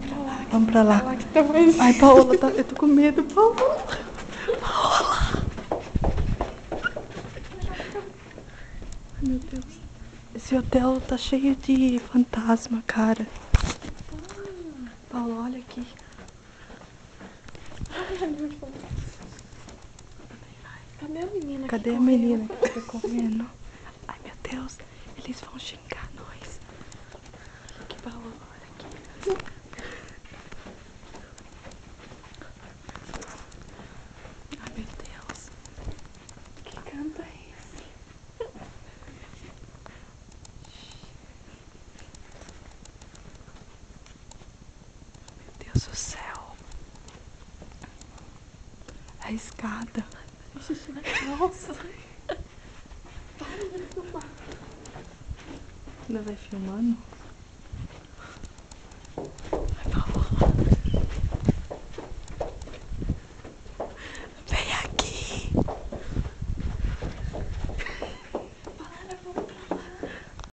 pra lá. Vamos pra lá. Pra lá que tá mais... Ai, Paola, eu tô com medo, Paola. Paola. Ai, meu Deus. Esse hotel tá cheio de fantasma, cara. Paola, olha aqui. Cadê a menina? Cadê a menina que tá correndo? Ai, meu Deus. Eles vão xingar nós. Que Paola, olha aqui. Ai, meu Deus. Que canto é esse? Meu Deus do céu. A escada. Xixi na calça. Para de filmar. Ainda vai filmando?